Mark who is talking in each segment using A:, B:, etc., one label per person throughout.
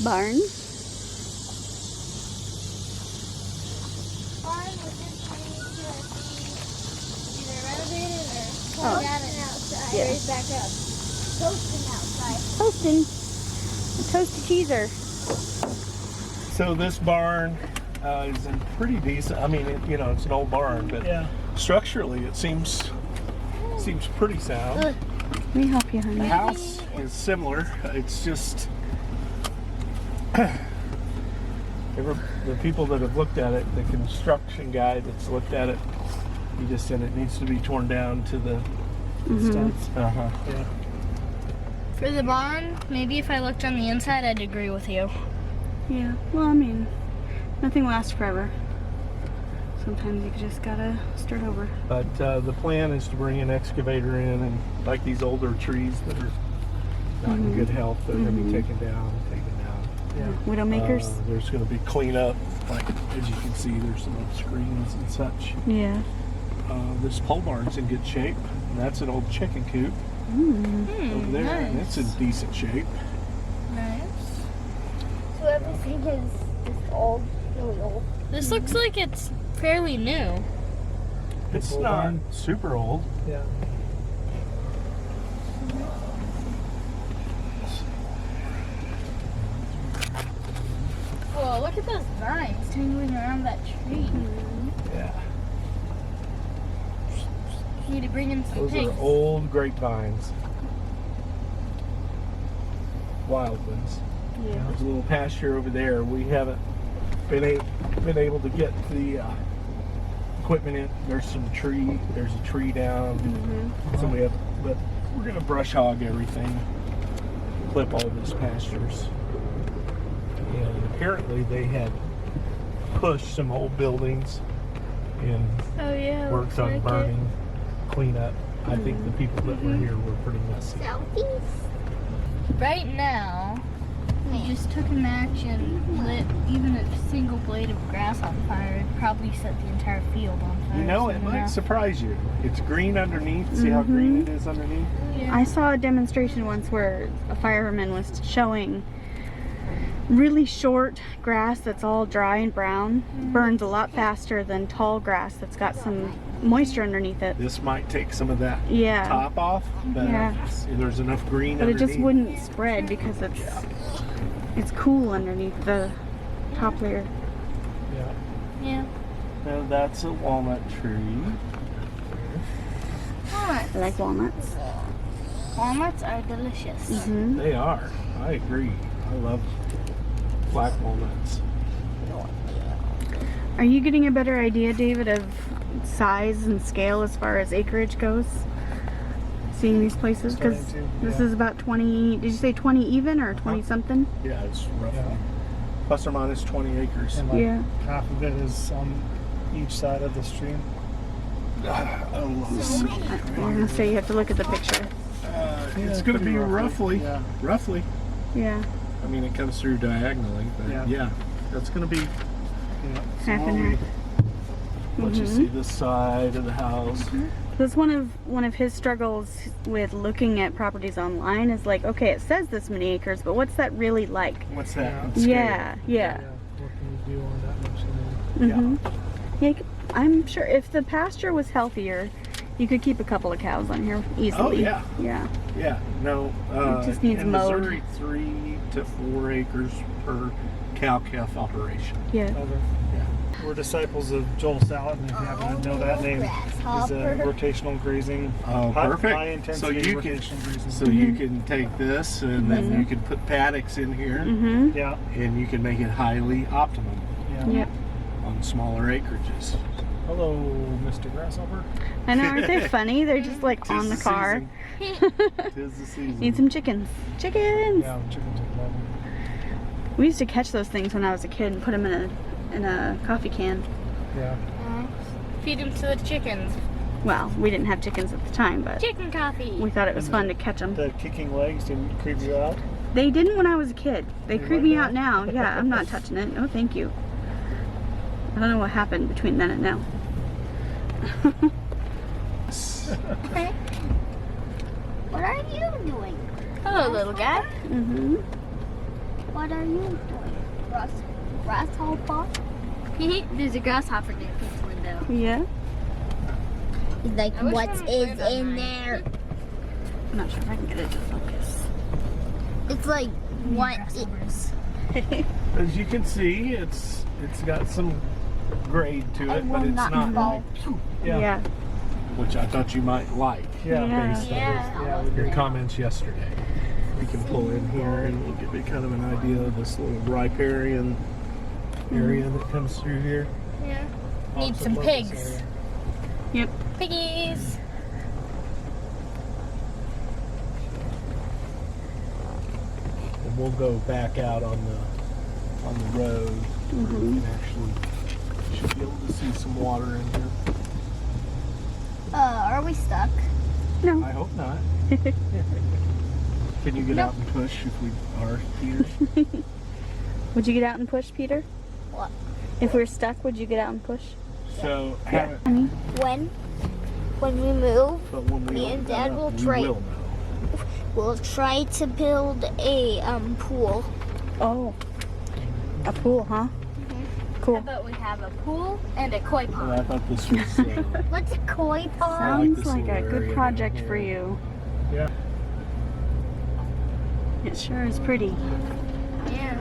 A: Barn.
B: Barn was just made to be either renovated or
A: Oh.
B: torn down and outside.
A: Yeah.
B: Raised back up. Toasting outside.
A: Toasting. A toasty cheeser.
C: So this barn is in pretty decent. I mean, you know, it's an old barn, but structurally it seems pretty sound.
A: Let me help you,
C: The
A: honey.
C: house is similar. It's just the people that have looked at it, the construction guy that's looked at it, he just said it needs to be torn down to the studs. Yeah.
B: For the barn, maybe if I looked on the inside, I'd agree with you.
A: Yeah. Well, I mean, nothing lasts forever. Sometimes you just gotta start over.
C: But the plan is to bring an excavator in, and like these older trees that are not in good health, they're going to be taken down.
A: Widowmakers.
C: There's going to be cleanup. Like as you can see, there's some old screens and such.
A: Yeah.
C: This pole barn's in good shape. And that's an old chicken coop over there, and it's in decent shape.
B: Nice. So everything is just old, really old. This looks like it's fairly new.
C: It's not super old.
D: Yeah.
B: Whoa, look at those vines tangling around that tree.
C: Yeah.
B: You need to bring in some
C: Those
B: pigs.
C: are old grapevines. Wild ones.
A: Yeah.
C: There's a little pasture over there. We haven't been able to get the equipment in. There's a tree down. So we have, but we're gonna brush hog everything, clip all these pastures. And apparently they had pushed some old buildings and
B: Oh yeah.
C: worked on
B: looks like
C: burning, cleanup. I think the people that were here were pretty messy.
B: Southeast. Right now, we just took a match and lit even a single blade of grass on fire. It'd probably set the entire field on fire.
C: You know, it
B: soon
C: might
B: enough.
C: surprise you. It's green underneath. See how green it is underneath?
B: Yeah.
A: I saw a demonstration once where a fireman was showing really short grass that's all dry and brown burns a lot faster than tall grass that's got some moisture underneath it.
C: This might take some of that
A: Yeah.
C: top off, but
A: Yeah.
C: there's enough green
A: But it
C: underneath.
A: just wouldn't spread because it's cool underneath the top layer.
C: Yeah.
B: Yeah.
C: Now that's a walnut tree.
A: I like walnuts.
B: Walnuts are delicious.
A: Mm-hmm.
C: They are. I agree. I love black walnuts.
A: Are you getting a better idea, David, of size and scale as far as acreage goes? Seeing these places? Because
D: Starting to,
A: this
D: yeah.
A: is about 20, did you say 20 even or 20 something?
C: Yeah, it's roughly
D: Yeah.
C: plus or minus 20 acres.
D: And like
A: Yeah.
D: half of it is on each side of the stream.
C: Oh, let's see.
A: I'm going to say you have to look at the picture.
C: It's going to
D: pretty
C: be roughly.
D: Yeah.
C: Roughly.
A: Yeah,
C: I mean, it comes through diagonally, but yeah, that's going to be.
D: Yeah.
A: half and half.
C: Let you see this side of the house.
A: That's one of his struggles with looking at properties online is like, okay, it says this many acres, but what's that really like?
C: What's that?
D: Yeah.
C: in scale?
A: Yeah, yeah.
D: What can you do on that much land?
A: Yeah, you could- I'm sure if the pasture was healthier, you could keep a couple of cows on here easily.
C: Oh, yeah.
A: Yeah.
C: Yeah, no.
A: It just needs
C: in
A: mowed.
C: Missouri, 3 to 4 acres per cow-calf operation.
A: Yeah.
D: Okay.
C: Yeah.
D: We're disciples of Joel Salad, and if you happen to know that name, he's a rotational grazing.
C: Oh,
D: high
C: perfect.
D: intensity
C: So you can,
D: rotational grazing.
C: so you can take this and then you can put paddocks in here,
A: Mm-hmm.
D: Yeah.
C: and you can make it highly optimum
D: Yeah.
A: Yep.
C: on smaller acreages.
D: Hello, Mr. Grasshopper.
A: I know, aren't they funny? They're just like on the car.
C: Season. 'Tis the season.
A: Need some chickens. Chickens!
D: Yeah, chickens are lovely.
A: We used to catch those things when I was a kid and put them in a coffee can.
D: Yeah.
B: Feed them to the chickens.
A: Well, we didn't have chickens at the time, but
B: Chicken coffee.
A: we thought it was
D: And
A: fun to catch them.
D: The kicking legs didn't creep you out?
A: They didn't when I was a kid. They
D: They
A: creep
D: might
A: me
D: now?
A: out now. Yeah, I'm not touching it. No, thank you. I don't know what happened between then and now.
B: Okay. What are you doing? Hello, little guy.
A: Mm-hmm.
B: What
E: What are you doing? Grasshopper?
B: There's a grasshopper near Pete's window.
A: Yeah.
E: He's like,
B: I wish
E: what
B: I would
E: is
B: put it on
E: in
B: mine.
E: there?
A: I'm not sure if I can get it to focus.
E: It's like, what?
B: Grasshoppers.
C: As you can see, it's got some grade to
E: I
C: it,
E: will
C: but it's
E: not
C: not
E: fall.
A: Yeah.
C: which I thought you might like.
D: Yeah.
A: Yeah.
C: Based
B: Yeah.
C: on your comments yesterday. We can pull in here and we'll give you kind of an idea of this little riparian area that comes through here.
B: Yeah. Need
C: Lots of
B: some
C: focus
B: pigs.
C: area.
A: Yep.
B: Piggies.
C: And we'll go back out on the road. You can actually should be able to see some water in here.
E: Are we stuck?
A: No.
C: I hope not. Can you get out and push if we are here?
A: Would you get out and push, Peter?
E: What?
A: If we're stuck, would you get out and push?
C: So have it,
A: Honey?
E: When we move,
C: but when we
E: Me
C: open
E: and
C: that
E: Dad
C: up,
E: will
C: we
E: trade.
C: will know.
E: we'll try to build a pool.
A: Oh. A pool, huh?
B: How
A: Cool.
B: about we have a pool and a koi
C: Well,
B: pond?
C: I thought this was.
E: What's a koi pond?
A: Sounds
C: this
A: like
C: little
A: a
C: area
A: good
C: down
A: project for
C: here.
A: you.
D: Yeah.
A: It sure is pretty.
B: Yeah.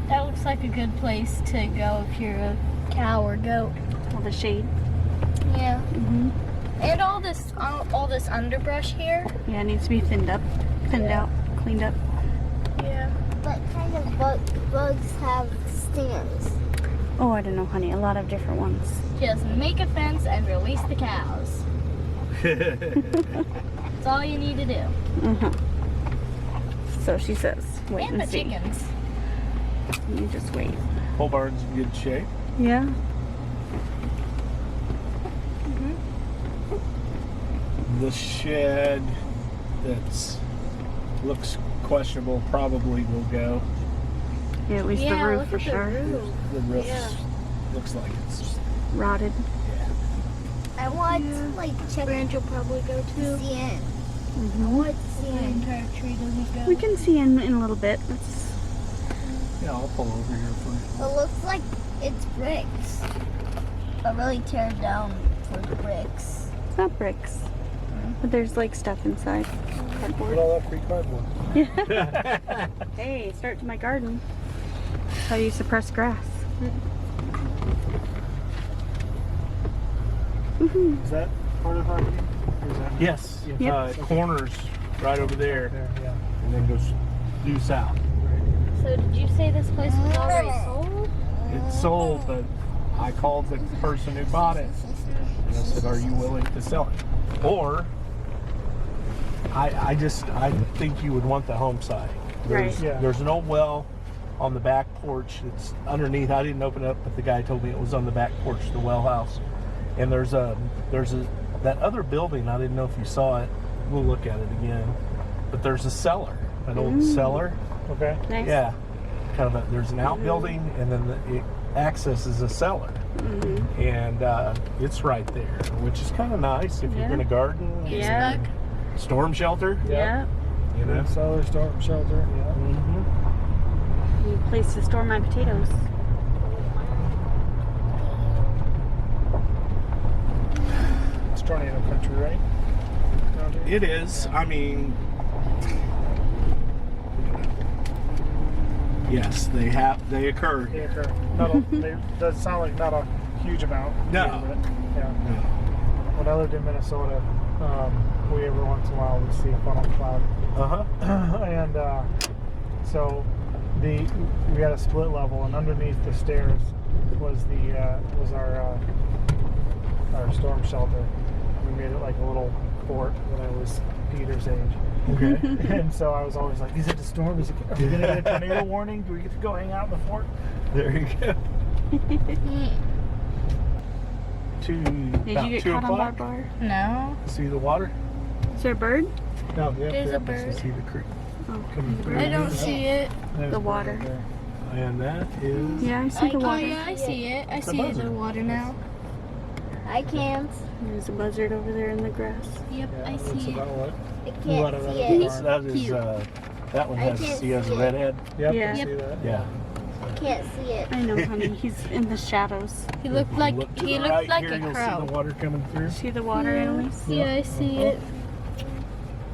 B: That looks like a good place to go if you're a cow or goat.
A: All the shade.
B: Yeah.
A: Mm-hmm.
B: And all this underbrush here.
A: Yeah, it needs to be thinned out, cleaned up.
B: Yeah.
E: What kind of bugs have stingers?
A: Oh, I don't know, honey. A lot of different ones.
B: Just make a fence and release the cows. That's all you need to do.
A: Uh-huh. So she says. Wait
B: And
A: and,
B: the
A: see.
B: chickens.
A: You just wait.
C: Whole barn's in good shape.
A: Yeah.
C: The shed that's looks questionable probably will go.
A: Yeah, at least the
B: Yeah,
A: roof
B: look
A: for
B: at the
A: sure.
B: roof.
C: The roof
B: Yeah.
C: looks like it's
A: Rotted.
E: I want to like check
B: Branch will probably go
E: the
B: too.
E: end. I
A: Mm-hmm.
E: want to see
B: The
E: it.
B: entire tree doesn't go.
A: We can see in a little bit. It's,
C: yeah. I'll pull over here for you.
E: It looks like it's bricks. But really tear down for the bricks.
A: it's not bricks. But there's like stuff inside.
C: Put
A: Cardboard.
C: all that free cardboard.
A: Hey, start to my garden. That's how you suppress grass. Woohoo.
D: Is that part of the property? Or is that
C: Yes.
A: Yep.
C: Corners right over there,
D: there? Yeah.
C: and then goes due south.
B: So did you say this place was already sold?
C: It's sold, but I called the person who bought it and I said, "Are you willing to sell it?" Or I think you would want the home side. There's,
A: Right.
D: Yeah.
C: There's an old well on the back porch. It's underneath. I didn't open it up, but the guy told me it was on the back porch, the well house. And there's that other building. I didn't know if you saw it. We'll look at it again. But there's a cellar, an old cellar.
D: Okay.
A: Nice.
C: Yeah, kind of there's an outbuilding, and then it accesses a cellar,
A: Mm-hmm.
C: and it's right there, which is kind of nice if you're
A: Yeah.
C: going to garden.
A: Yeah.
C: and storm shelter.
A: Yeah.
C: You know.
D: Cellar, storm shelter. Yeah.
C: Mm-hmm.
A: Need a place to store my potatoes.
D: It's tornado country, right? Around here?
C: It is. I mean, yes, they occur.
D: They occur. Not a, they, that sound like not a huge amount.
C: No.
D: But, yeah. When I lived in Minnesota, we every once in a while would see a funnel cloud, and so we had a split level, and underneath the stairs was our storm shelter. We made it like a little fort when I was Peter's age.
C: Okay.
D: And so I was always like, is it a storm? Are we going to get a tornado warning? Do we get to go hang out in the fort?
C: There you go.
A: Did
C: About
A: you get
C: 2
A: caught on
C: o'clock.
A: bar?
B: No.
C: See the water?
A: Is there a bird?
D: No,
B: There's a bird.
C: See the creek.
A: Oh,
C: Coming through.
B: I don't see it.
D: There's
A: The
D: a bird
A: water.
D: right there.
C: And that is.
A: Yeah, I see the
B: Oh
A: water.
B: yeah, I see it. I
C: It's a
B: see
C: buzzard.
B: the water now.
E: I can't.
A: There's a buzzard over there in the grass.
B: Yep, I
D: That's
B: see it.
D: about what?
E: I
D: What
E: can't
D: about
E: see
D: other
E: it.
C: This, that is. That one
E: I
C: has.
E: can't
C: He has
E: see
C: a
E: it.
C: redhead.
D: Yep,
A: Yeah.
D: I see
B: Yep.
D: that.
C: Yeah.
E: I can't see it.
A: I know, honey. He's in the shadows.
B: He looked like
C: Look to
B: he
C: the
B: looked
C: right
B: like
C: here,
B: a
C: you'll
B: crow.
C: see the water coming through.
A: See the water, Annalise?
B: Yeah, I see it.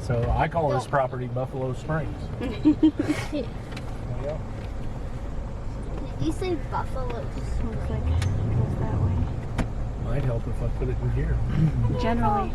C: So I call this property Buffalo Springs.
D: Yeah.
E: Did you say buffalo?
A: Looks like it goes that way.
C: Might help if I put it in here.
A: Generally.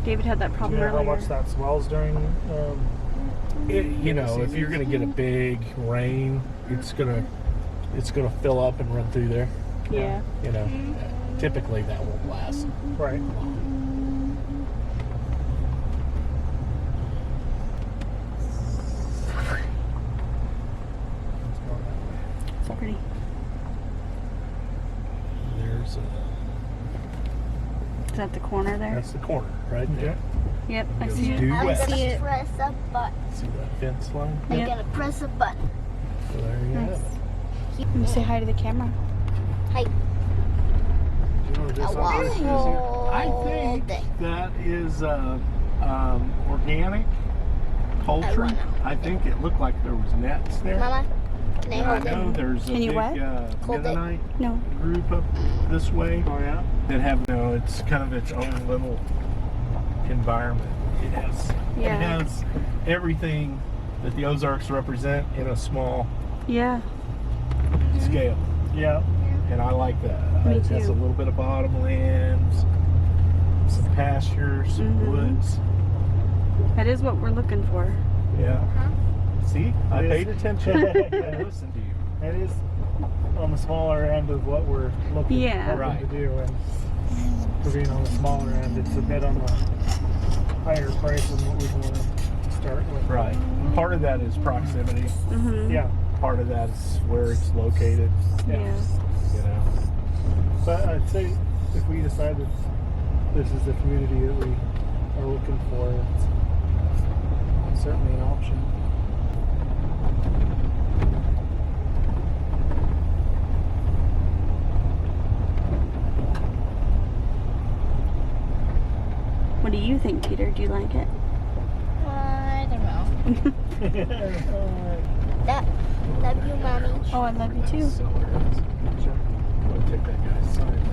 A: David had that
D: Do you
A: problem
D: know how
A: earlier.
D: much that swells during?
C: You know, if you're gonna get a big rain, it's gonna fill up and run through there.
A: Yeah.
C: You know, typically that won't last.
D: Right.
A: It's pretty.
C: There's
A: Is that the corner there?
C: that's the corner right there.
A: Yep, I
C: Goes
A: see it.
C: due
E: I'm
C: west.
E: gonna
B: see it.
E: press a button.
C: See that fence line?
E: I'm
A: Yep.
E: gonna press a button.
C: So there you
A: Nice.
C: have it.
A: Let me say hi to the camera.
E: Hi.
D: Do you know what this
E: A
D: is?
E: wall.
C: I think that is organic poultry. I think it looked like there was nets there.
E: Mama, can I
C: And I
E: hold
C: know
E: it?
C: there's a
A: Can you
C: big
A: what?
E: Hold it.
C: Mennonite
A: No.
C: group up this way
D: Oh yeah.
C: that have it's kind of its own little environment. It
A: Yeah.
C: has everything that the Ozarks represent in a small
A: Yeah.
C: scale,
D: Yeah.
C: and I like that.
A: Me
C: It has
A: too.
C: a little bit of bottomlands, some pastures, some
A: Mhm.
C: woods.
A: That is what we're looking for.
C: Yeah. See, I
D: It is.
C: paid attention. I listened to you.
D: It is on the smaller end of what we're looking
A: Yeah.
C: Right.
D: to do, and for being on the smaller end, it's a bit on the higher price than what we want to start with.
C: Right. Part of that is proximity.
A: Mm-hmm.
D: Yeah.
C: Part of that is where it's located.
A: Yeah.
C: You know.
D: But I'd say if we decide that this is the community that we are looking for, it's certainly an option.
A: What do you think, Peter? Do you like it?
B: I don't know.
E: Love you, mommy.
A: Oh, I love you too.
C: Sure. I'll take that guy's sign.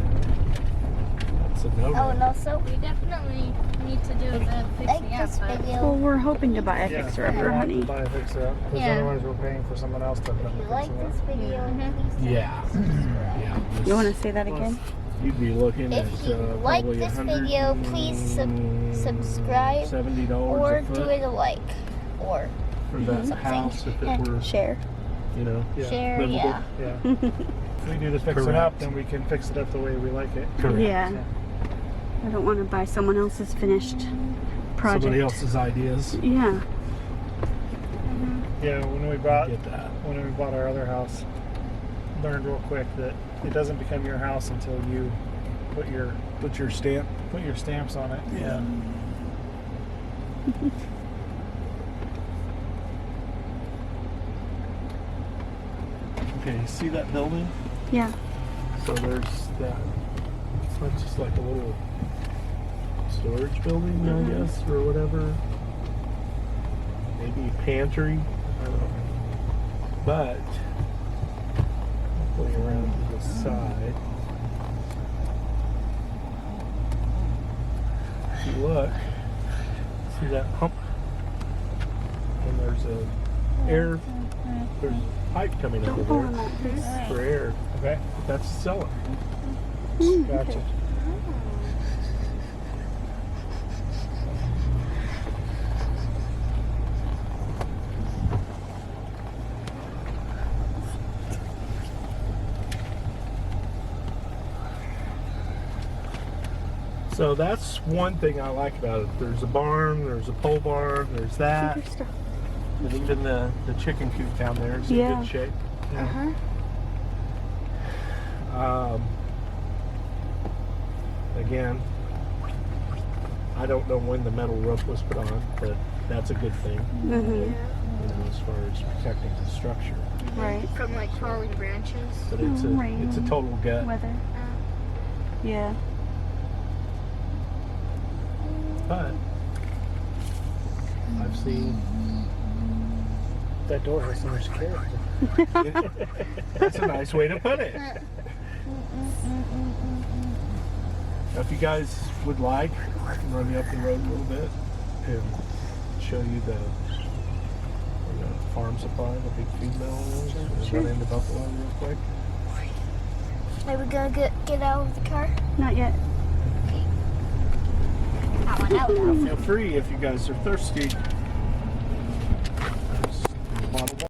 C: That's a no.
E: Oh, and also,
B: We definitely need to do the
E: like
B: fixing up,
E: this
B: but
A: Well,
E: video.
A: we're hoping to buy a fixer-upper, honey.
D: Buy a fixer-up, because
B: Yeah.
D: otherwise we're paying for someone else to
E: If you like this video, please
C: Yeah. Yeah.
A: You want to say that again?
C: You'd be looking at
E: If you like
C: probably
E: this video, please subscribe
C: $70
E: or
C: a foot
E: do it a like or
C: for that
E: something.
C: house if it were,
A: Share.
C: you know.
D: Yeah.
E: share.
C: livable.
E: Yeah.
D: Yeah. If we do the fix it up,
C: Correct.
D: then we can fix it up the way we like it.
C: Correct.
A: Yeah. I don't want to buy someone else's finished project.
C: Somebody else's ideas.
A: Yeah.
D: Yeah, when we
C: Get that.
D: bought our other house, learned real quick that it doesn't become your house until you put your
C: Put your stamp.
D: stamps on it.
C: Yeah. Okay, see that building?
A: Yeah.
C: So there's that. It's just like a little storage building, I guess, or whatever. Maybe a pantry. I don't know. But going around to the side. If you look, see that hump? And there's there's a pipe coming
A: Don't
C: over
A: pull on
C: there
A: that, please.
C: for air.
D: Okay.
C: But that's the cellar.
D: Gotcha.
C: So that's one thing I like about it. There's a barn, there's a pole barn, there's that.
A: Super stuff.
C: And even the chicken coop down there is in
A: Yeah.
C: good shape.
A: Uh-huh.
C: Again, I don't know when the metal roof was put on, but that's a good thing,
A: Mm-hmm.
C: you know, as far as protecting the structure.
A: Right.
B: From like falling branches.
C: But it's
A: Rain.
C: it's a total gut.
A: Weather. Yeah.
C: But I've seen
D: That door has so much character.
C: that's a nice way to put it. Now, if you guys would like, I can run you up the road a little bit and show you the farm supply, the big feed mill is, and run into Buffalo real quick.
E: Are we gonna get out of the car?
A: Not yet.
E: I want out now.
C: Feel free if you guys are thirsty. There's a bottle of water.